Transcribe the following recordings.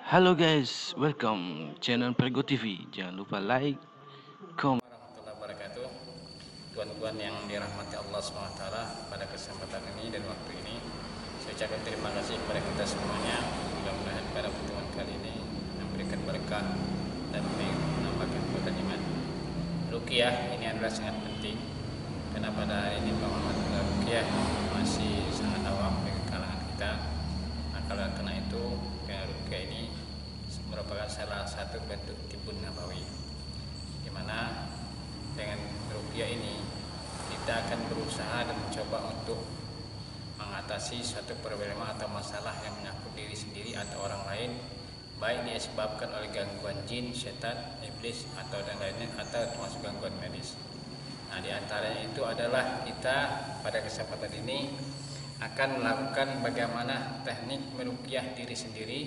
Halo guys, welcome channel Prego TV. Jangan lupa like, comment. Warahmatullahi wabarakatuh. Tuan-tuan yang dirahmati Allah SWT, pada kesempatan ini dan waktu ini saya ucapkan terima kasih kepada kita semuanya. Mudah-mudahan pada pertemuan kali ini memberikan berkah dan menambahkan kekuatan iman. Ruqyah ini adalah sangat penting karena pada hari ini pemahaman ruqyah masih sangat awam di kalangan kita. Maka karena itu ruqyah ini merupakan salah satu bentuk tibun nabawi, di mana dengan ruqyah ini kita akan berusaha dan mencoba untuk mengatasi suatu problema atau masalah yang menyangkut diri sendiri atau orang lain, baik disebabkan oleh gangguan jin, setan, iblis atau dan lainnya, atau termasuk gangguan medis. Nah, di antaranya itu adalah kita pada kesempatan ini akan melakukan bagaimana teknik meruqyah diri sendiri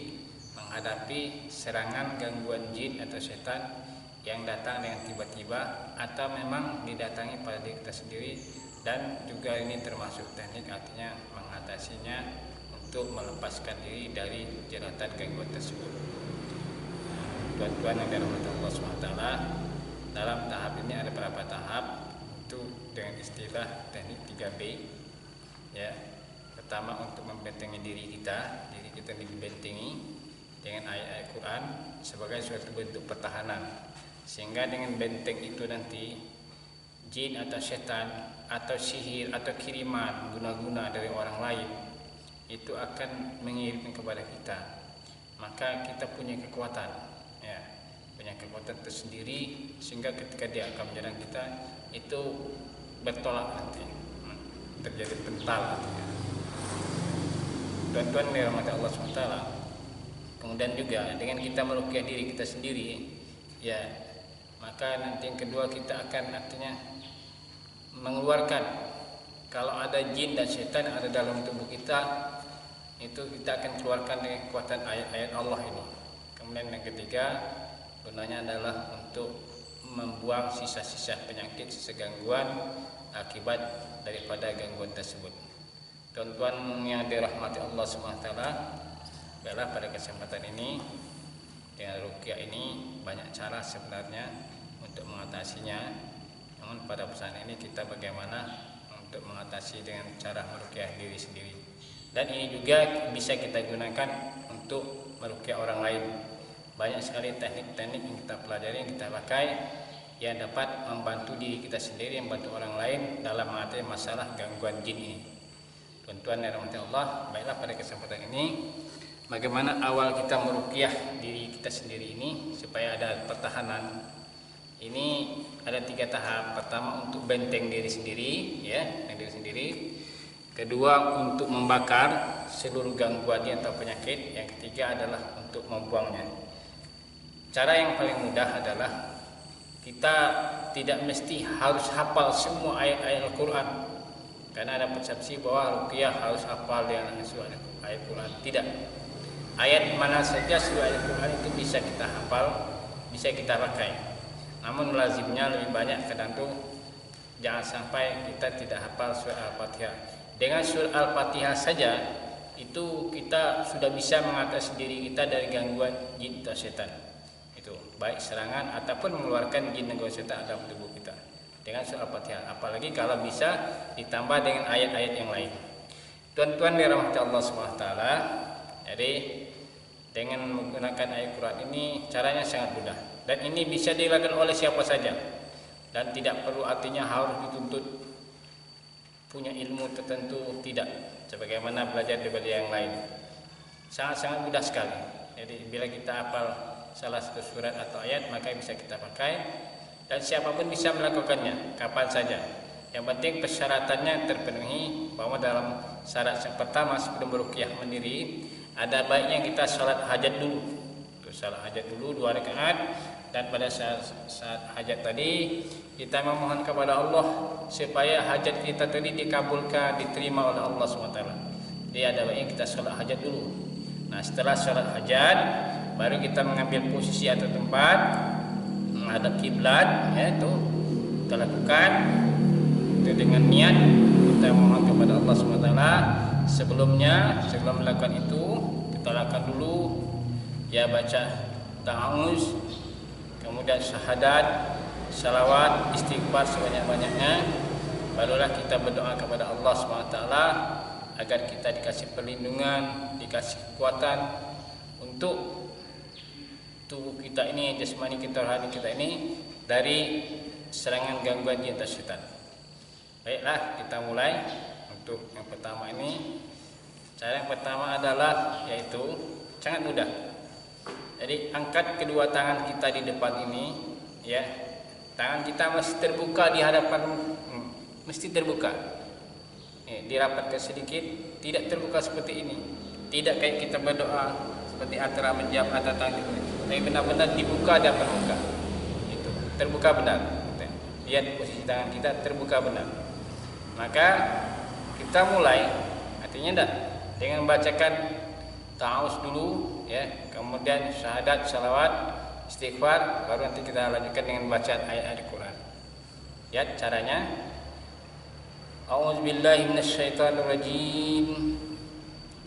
menghadapi serangan gangguan jin atau setan yang datang dengan tiba-tiba atau memang didatangi pada diri kita sendiri, dan juga ini termasuk teknik artinya mengatasinya untuk melepaskan diri dari jeratan gangguan tersebut. Tuan-tuan yang dirahmati Allah SWT, dalam tahap ini ada beberapa tahap, itu dengan istilah teknik 3B ya. Pertama, untuk membentengi diri kita dibentengi dengan ayat-ayat Quran sebagai suatu bentuk pertahanan, sehingga dengan benteng itu nanti jin atau setan atau sihir atau kiriman guna-guna dari orang lain itu akan mengirim kepada kita. Maka kita punya kekuatan ya, punya kekuatan tersendiri, sehingga ketika dia akan menyerang kita itu bertolak nanti, terjadi pental artinya. Tuan-tuan dirahmati Allah SWT, kemudian juga dengan kita meruqyah diri kita sendiri ya, maka nanti yang kedua kita akan artinya mengeluarkan kalau ada jin dan setan yang ada dalam tubuh kita, itu kita akan keluarkan dengan kekuatan ayat-ayat Allah ini. Kemudian yang ketiga gunanya adalah untuk membuang sisa-sisa penyakit, sisa gangguan akibat daripada gangguan tersebut. Tuan-tuan yang dirahmati Allah SWT, baiklah pada kesempatan ini dengan ruqyah ini banyak cara sebenarnya untuk mengatasinya. Namun pada pesan ini kita bagaimana untuk mengatasi dengan cara meruqyah diri sendiri. Dan ini juga bisa kita gunakan untuk meruqyah orang lain. Banyak sekali teknik-teknik yang kita pelajari, yang kita pakai, yang dapat membantu diri kita sendiri, membantu orang lain dalam mengatasi masalah gangguan jin ini. Tuan-tuan yang dirahmati Allah, baiklah pada kesempatan ini bagaimana awal kita meruqyah diri kita sendiri ini supaya ada pertahanan. Ini ada 3 tahap. Pertama, untuk benteng diri sendiri ya, diri sendiri. Kedua, untuk membakar seluruh gangguan atau penyakit. Yang ketiga adalah untuk membuangnya. Cara yang paling mudah adalah kita tidak mesti harus hafal semua ayat-ayat Al-Quran, karena ada persepsi bahwa ruqyah harus hafal dengan ayat Quran. Tidak. Ayat mana saja surah Al-Quran itu bisa kita hafal, bisa kita pakai. Namun lazimnya lebih banyak tergantung, jangan sampai kita tidak hafal surah Al-Fatihah. Dengan surah Al-Fatihah saja itu kita sudah bisa mengatasi diri kita dari gangguan jin atau setan. Itu baik serangan ataupun mengeluarkan jin dan gangguan setan dalam tubuh kita dengan surah Al-Fatihah. Apalagi kalau bisa ditambah dengan ayat-ayat yang lain. Tuan-tuan dirahmati Allah SWT, jadi dengan menggunakan ayat Quran ini caranya sangat mudah, dan ini bisa dilakukan oleh siapa saja, dan tidak perlu artinya harus dituntut punya ilmu tertentu, tidak, sebagaimana belajar daripada yang lain. Sangat-sangat mudah sekali. Jadi bila kita hafal salah satu surat atau ayat, maka bisa kita pakai, dan siapapun bisa melakukannya kapan saja. Yang penting persyaratannya terpenuhi, bahwa dalam syarat yang pertama sebelum meruqyah mandiri ada baiknya kita sholat hajat dulu. Sholat hajat dulu 2 rakaat, dan pada saat hajat tadi kita memohon kepada Allah supaya hajat kita tadi dikabulkan, diterima oleh Allah SWT. Jadi ada baiknya kita sholat hajat dulu. Nah, setelah sholat hajat baru kita mengambil posisi atau tempat menghadap kiblat ya, itu kita lakukan itu dengan niat kita mohon kepada Allah SWT. Sebelum melakukan itu kita lakukan dulu ya baca ta'awuz, kemudian syahadat, salawat, istighfar sebanyak-banyaknya. Barulah kita berdoa kepada Allah SWT agar kita dikasih perlindungan, dikasih kekuatan untuk tubuh kita ini, jasmani kita, rohani kita ini dari serangan gangguan jin dan syaitan. Baiklah, kita mulai. Untuk yang pertama ini, cara yang pertama adalah yaitu sangat mudah. Jadi angkat kedua tangan kita di depan ini, ya. Tangan kita masih terbuka di hadapan, mesti terbuka. Dirapatkan sedikit, tidak terbuka seperti ini. Tidak kayak kita berdoa seperti antara menjam atau tangan, tapi benar-benar dibuka di hadapan muka. Itu terbuka benar. Lihat posisi tangan kita terbuka benar. Maka kita mulai, artinya enggak, dengan membacakan ta'awuz dulu, ya, kemudian syahadat, salawat, istighfar, baru nanti kita lanjutkan dengan bacaan ayat-ayat Quran. Ya, caranya. A'udzubillahi minasyaitonirrajim.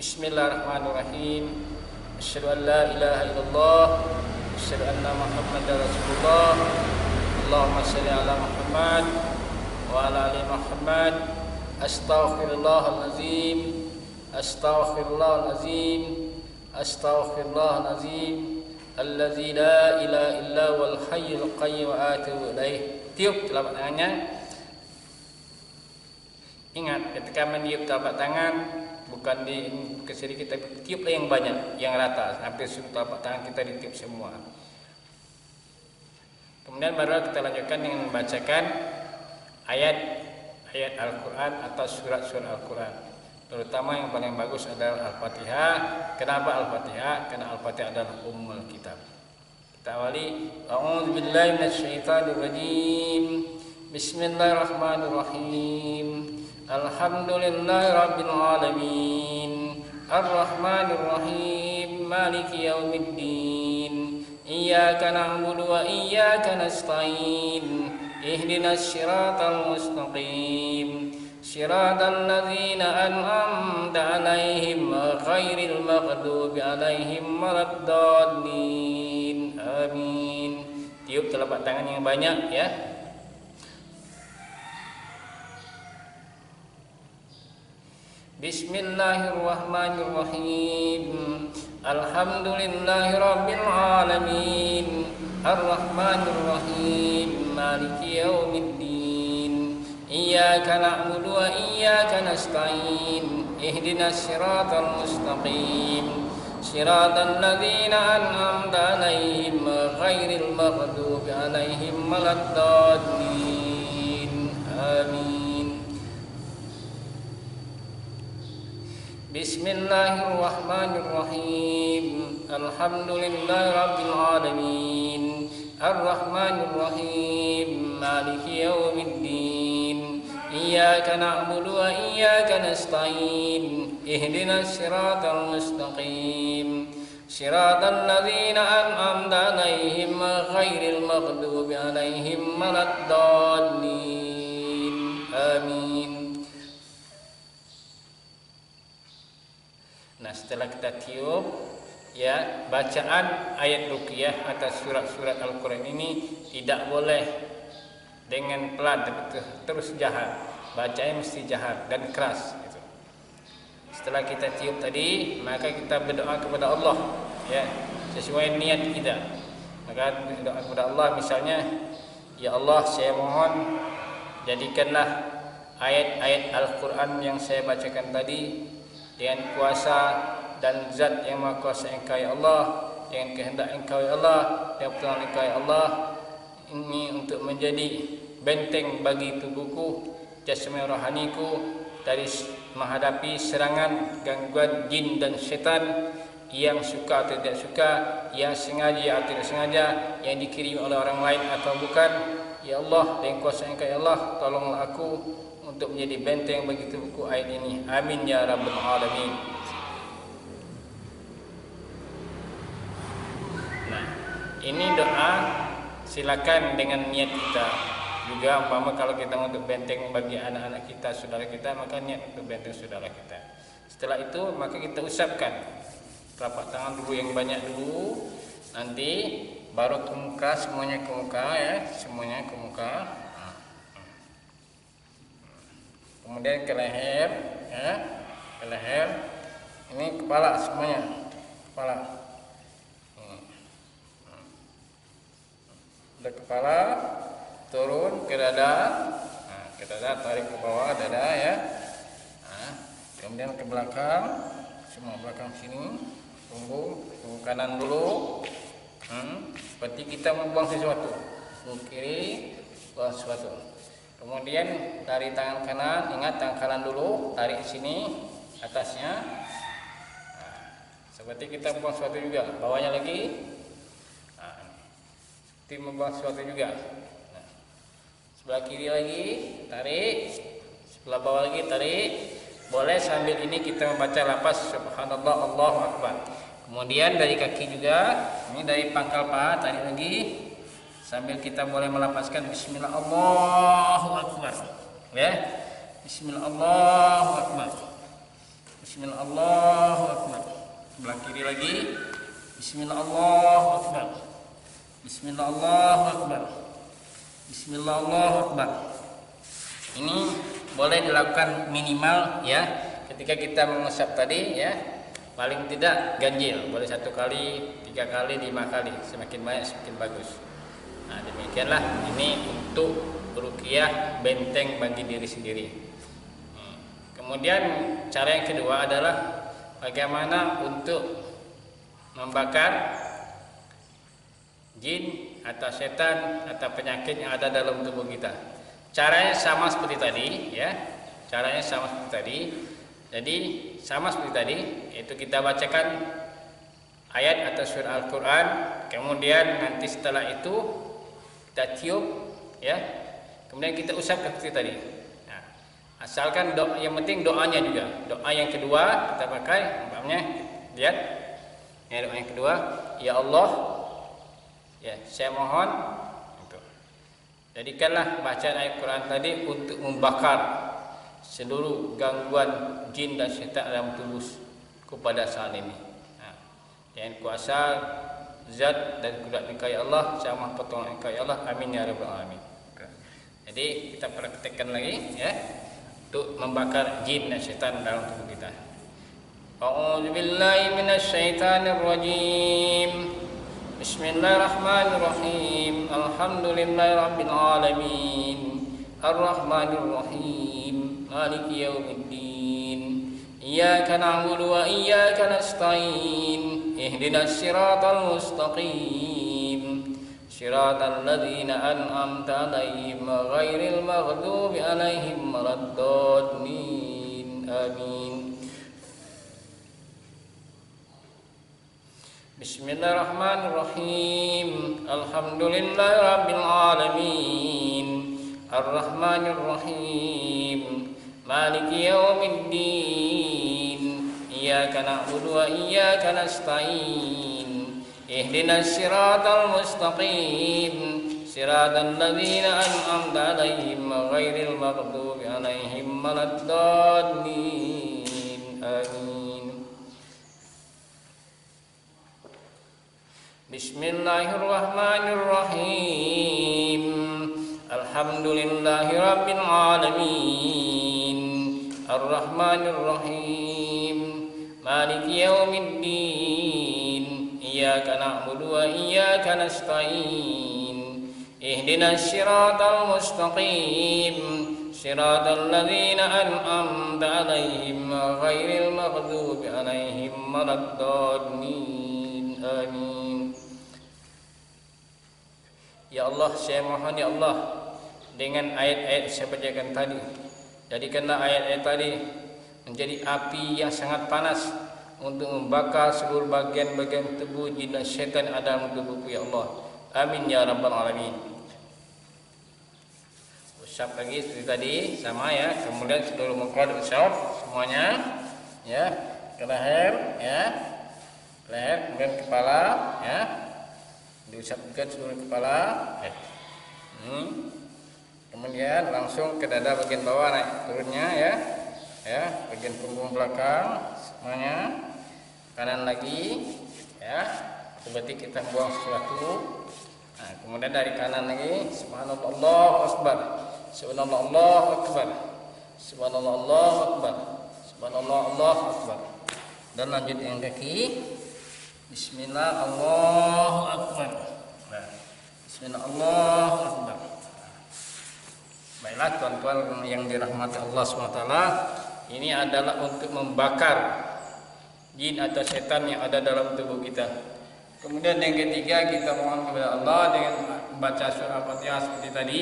Bismillahirrahmanirrahim. Asyhadu an la ilaha illallah, asyhadu anna Muhammadar Rasulullah. Allahumma shalli ala Muhammad wa ala ali Muhammad. Astaghfirullahalazim, astaghfirullahalazim, astaghfirullahalazim, allazi la ilaha illa wal hayyul qayyum wa atubu ilaih. Tiup telapak tangannya. Ingat, ketika meniup telapak tangan bukan sedikit, tapi tiuplah yang banyak, yang rata, hampir seluruh telapak tangan kita ditiup semua. Kemudian baru kita lanjutkan dengan membacakan ayat Al-Quran atau surat-surat Al-Quran. Terutama yang paling bagus adalah Al-Fatihah. Kenapa Al-Fatihah? Karena Al-Fatihah adalah ummul kitab. Kita awali. A'udzubillahi minasyaitonirrajim. Bismillahirrahmanirrahim. Alhamdulillahirabbil alamin. Arrahmanirrahim. Maliki yaumiddin. Iyyaka na'budu wa iyyaka nasta'in. Ihdinas siratal mustaqim. Siratal ladzina an'amta 'alaihim ghairil maghdubi 'alaihim waladdallin. Amin. Tiup telapak tangan yang banyak, ya. Bismillahirrahmanirrahim. Alhamdulillahirabbil alamin. Ar-Rahmanir-Rahim. Maliki yaumiddin. Iyyaka na'budu wa iyyaka nasta'in. Ihdinas siratal mustaqim. Siratal ladzina an'amta 'alaihim ghairil maghdubi 'alaihim waladdallin. Amin. Bismillahirrahmanirrahim. Alhamdulillahirabbil alamin. Ar-Rahmanir-Rahim. Maliki yaumiddin. Iyyaka na'budu wa iyyaka nasta'in. Ihdinas siratal mustaqim. Siratal ladzina an'amta 'alaihim ghairil maghdubi 'alaihim waladdallin. Amin. Nah, setelah kita tiup, ya, bacaan ayat ruqyah atas surat-surat Al-Quran ini tidak boleh dengan pelan, terus jahat. Bacanya mesti jahat dan keras, gitu. Setelah kita tiup tadi, maka kita berdoa kepada Allah, ya, sesuai niat kita. Maka berdoa kepada Allah, misalnya, ya Allah, saya mohon jadikanlah ayat-ayat Al-Quran yang saya bacakan tadi dengan kuasa dan zat yang maha kuasa Engkau ya Allah, dengan kehendak Engkau ya Allah, dengan pertolongan Engkau ya Allah, ini untuk menjadi benteng bagi tubuhku, jasmani rohaniku dari menghadapi serangan gangguan jin dan setan yang suka atau tidak suka, yang sengaja atau tidak sengaja, yang dikirim oleh orang lain atau bukan. Ya Allah, dengan kuasa Engkau ya Allah, tolonglah aku untuk menjadi benteng bagi tubuhku ayat ini. Amin ya rabbal alamin. Nah, ini doa silakan dengan niat kita. Juga umpama kalau kita untuk benteng bagi anak-anak kita, saudara kita, maka niat untuk benteng saudara kita. Setelah itu maka kita usapkan telapak tangan dulu yang banyak dulu, nanti baru ke muka, semuanya ke muka ya, semuanya ke muka. Kemudian ke leher ya, ke leher. Ini kepala semuanya, kepala. Udah kepala, turun ke dada. Nah, ke dada, tarik ke bawah dada ya. Nah, kemudian ke belakang, semua belakang sini, punggung kanan dulu. Seperti kita membuang sesuatu, punggung kiri buang sesuatu. Kemudian dari tangan kanan, ingat tangan kanan dulu, tarik sini atasnya. Nah, seperti kita membuang sesuatu juga, bawahnya lagi. Nah, seperti membuang sesuatu juga. Nah, sebelah kiri lagi, tarik. Sebelah bawah lagi, tarik. Boleh sambil ini kita membaca lafaz Subhanallah, Allahu Akbar. Kemudian dari kaki juga, ini dari pangkal paha, tarik lagi. Sambil kita boleh melafazkan Bismillah Allahu Akbar. Ya. Bismillah Allahu Akbar. Bismillah Allahu Akbar. Sebelah kiri lagi. Bismillah Allahu Akbar. Bismillah Allahu Akbar. Bismillah Allahu Akbar. Ini boleh dilakukan minimal ya, ketika kita mengusap tadi ya, paling tidak ganjil, boleh 1 kali, 3 kali, 5 kali, semakin banyak semakin bagus. Nah, demikianlah ini untuk ruqyah benteng bagi diri sendiri. Kemudian cara yang kedua adalah bagaimana untuk membakar jin atau setan atau penyakit yang ada dalam tubuh kita. Caranya sama seperti tadi ya. Caranya sama seperti tadi. Jadi sama seperti tadi, yaitu kita bacakan ayat atau surah Al-Qur'an, kemudian nanti setelah itu kita tiup ya. Kemudian kita usap seperti tadi. Nah, asalkan doa, yang penting doanya juga. Doa yang kedua kita pakai, umpamanya lihat. Ya, doa yang kedua, ya Allah, ya saya mohon jadikanlah bacaan ayat Quran tadi untuk membakar seluruh gangguan jin dan syaitan dalam tubuh kepada saat ini. Nah, dengan kuasa zat dan kudrat Engkau ya Allah, sama pertolongan Engkau ya Allah, amin ya rabbal alamin. Jadi kita praktekkan lagi ya, untuk membakar jin dan syaitan dalam tubuh kita. A'udzubillahi minasyaitonir rajim. Bismillahirrahmanirrahim. Alhamdulillahirabbil alamin. Arrahmanir rahim. Maliki yaumiddin. Iyyaka na'budu wa iyyaka nasta'in. Ihdinas siratal mustaqim. Siratal ladzina an'amta 'alaihim ghairil maghdubi 'alaihim waladdallin. Amin. Bismillahirrahmanirrahim. Alhamdulillahirabbil alamin. Arrahmanir rahim. Maliki yaumiddin. Iyyaka na'budu wa iyyaka nasta'in. Ihdinas siratal mustaqim. Siratal ladzina an'amta 'alaihim ghairil maghdubi 'alaihim waladdallin. Amin. Bismillahirrahmanirrahim. Alhamdulillahirabbil alamin. Arrahmanir rahim. Maliki yaumiddin. Iyyaka na'budu wa iyyaka nasta'in. Ihdinas siratal mustaqim. Siratal ladzina an'amta 'alaihim ghairil maghdubi 'alaihim waladdallin. Amin. Ya Allah, saya mohon ya Allah, dengan ayat-ayat saya bacakan tadi, jadikanlah ayat-ayat tadi menjadi api yang sangat panas untuk membakar seluruh bagian-bagian tubuh jin dan syaitan ada dalam tubuhku ya Allah. Amin ya rabbal alamin. Usap lagi seperti tadi sama ya, kemudian seluruh muka diusap semuanya ya, ke leher ya, leher kemudian kepala ya, diusapkan seluruh kepala. Kemudian langsung ke dada bagian bawah, naik turunnya ya, ya bagian punggung belakang semuanya. kanan lagi, ya. Seperti kita buang sesuatu. Nah, kemudian dari kanan lagi, subhanallah Allahu akbar. Subhanallah Allahu akbar. Subhanallah Allahu akbar. Subhanallah Allahu akbar. Dan lanjut yang kaki. Bismillah Allahu akbar. Nah, Bismillah Allahu akbar. Baiklah tuan-tuan yang dirahmati Allah SWT, ini adalah untuk membakar jin atau setan yang ada dalam tubuh kita. Kemudian yang ketiga, kita mohon kepada Allah dengan membaca surah Al-Fatihah seperti tadi,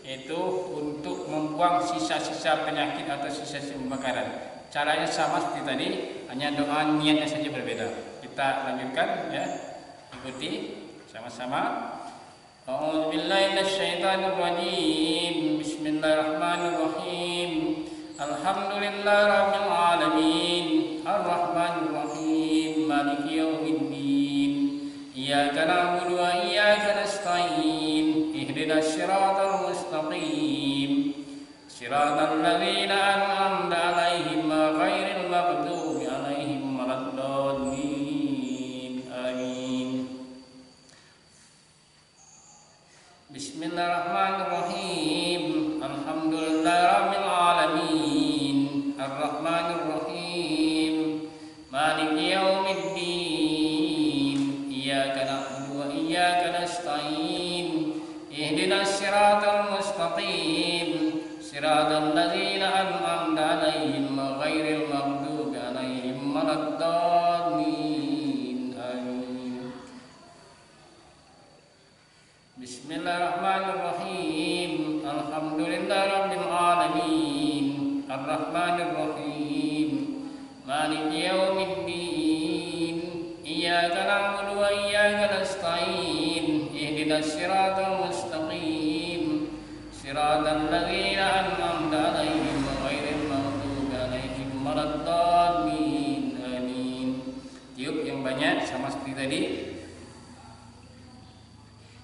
itu untuk membuang sisa-sisa penyakit atau sisa-sisa pembakaran. Caranya sama seperti tadi, hanya doa niatnya saja berbeda. Kita lanjutkan, ya, ikuti sama-sama. A'udzu billahi minasyaitonir rajim. Bismillahirrahmanirrahim. Alhamdulillahirabbil alamin. Arrahmanir rahim. Maliki yaumiddin. Iyyaka na'budu wa iyyaka nasta'in. Ihdinas siratal mustaqim. Siratal ladzina an'amta 'alaihim ghairil maghdubi 'alaihim waladdallin. Amin. Bismillahirrahmanirrahim. Alhamdulillahirabbil alamin. Arrahmanir rahim. Maliki yaumiddin. Iyyaka na'budu wa iyyaka nasta'in. Ihdinas siratal mustaqim. Siratal ladzina an'amta 'alaihim ghairil maghdubi 'alaihim waladdallin. Amin. Bismillahirrahmanirrahim. Alhamdulillahirabbil alamin. Arrahmanir rahim. Maliki yaumiddin. Iyyaka na'budu wa iyyaka nasta'in. Ihdinas siratal mustaqim. Siratal ladzina an'amta 'alaihim ghairil maghdubi 'alaihim waladdallin. Amin. Tiup yang banyak sama seperti tadi.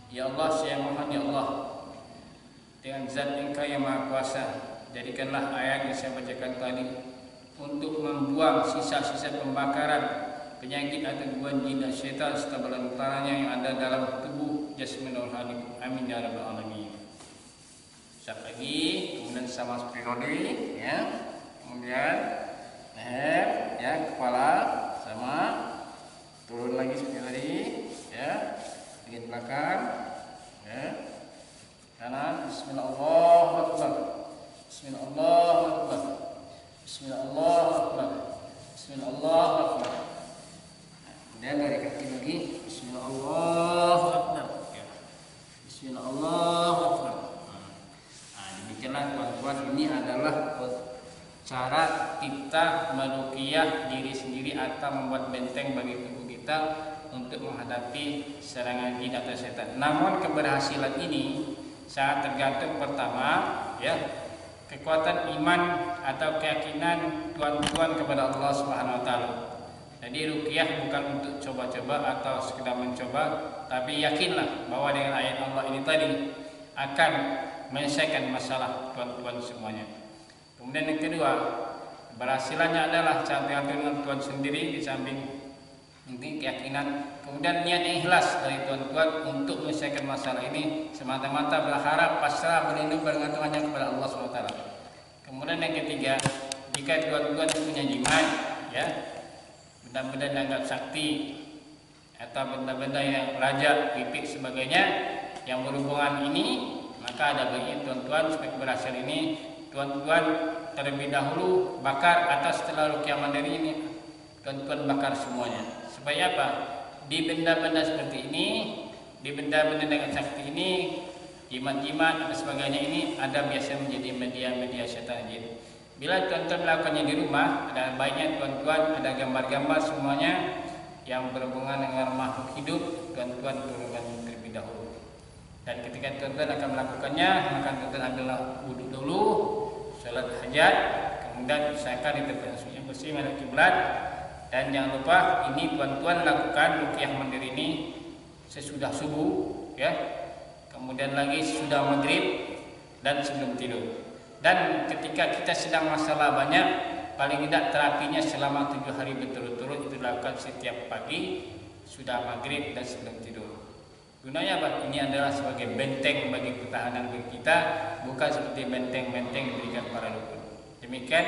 Ya Allah, saya mohon ya Allah, dengan zat Engkau yang Maha Kuasa, jadikanlah ayat yang saya bacakan tadi untuk membuang sisa-sisa pembakaran penyakit atau gangguan jin dan syaitan serta belantaranya yang ada dalam tubuh jasmani rohani. Amin ya rabbal alamin. Sekali lagi, kemudian sama seperti tadi, ya. Kemudian leher, ya, kepala sama, turun lagi seperti tadi, ya. Bagian belakang, ya. Kanan, Bismillah Allahu akbar. Bismillah Allahu akbar. Bismillah Allahu akbar. Bismillah Allahu akbar. Dan dari kaki lagi, Bismillah Allahu akbar. Bismillah Allahu akbar. Nah, demikianlah tuan-tuan, ini adalah cara kita meruqyah diri sendiri atau membuat benteng bagi tubuh kita untuk menghadapi serangan jin atau setan. Namun keberhasilan ini sangat tergantung pertama, ya, kekuatan iman atau keyakinan tuan-tuan kepada Allah Subhanahu wa taala. Jadi ruqyah bukan untuk coba-coba atau sekedar mencoba, tapi yakinlah bahwa dengan ayat Allah ini tadi akan menyelesaikan masalah tuan-tuan semuanya. Kemudian yang kedua, keberhasilannya adalah tergantung dengan tuan sendiri di samping ini keyakinan, kemudian niat yang ikhlas dari tuan-tuan untuk menyelesaikan masalah ini semata-mata berharap, pasrah, berlindung, bergantung hanya kepada Allah SWT. Kemudian yang ketiga, jika tuan-tuan punya jimat, ya, benda-benda dianggap sakti atau benda-benda yang raja, pipik sebagainya yang berhubungan ini, maka ada baiknya tuan-tuan supaya berhasil ini, tuan-tuan terlebih dahulu bakar atau setelah ruqyah mandiri ini, tuan-tuan bakar semuanya. Supaya apa? Di benda-benda seperti ini, di benda-benda dengan sakti ini, jimat-jimat dan sebagainya ini ada biasa menjadi media-media syaitan jin. Bila tuan-tuan melakukannya di rumah, ada baiknya tuan-tuan ada gambar-gambar semuanya yang berhubungan dengan makhluk hidup, tuan-tuan turunkan terlebih dahulu. Dan ketika tuan-tuan akan melakukannya, maka tuan-tuan ambillah wudhu dulu, salat hajat, kemudian usahakan di tempat yang bersih menghadap kiblat. Dan jangan lupa ini tuan-tuan lakukan ruqyah mandiri ini sesudah subuh, ya. Kemudian lagi sesudah maghrib dan sebelum tidur. Dan ketika kita sedang masalah banyak, paling tidak terapinya selama 7 hari berturut-turut itu itu dilakukan setiap pagi, sudah maghrib dan sebelum tidur. Gunanya apa? Ini adalah sebagai benteng bagi pertahanan diri kita, bukan seperti benteng-benteng diberikan para dukun. Demikian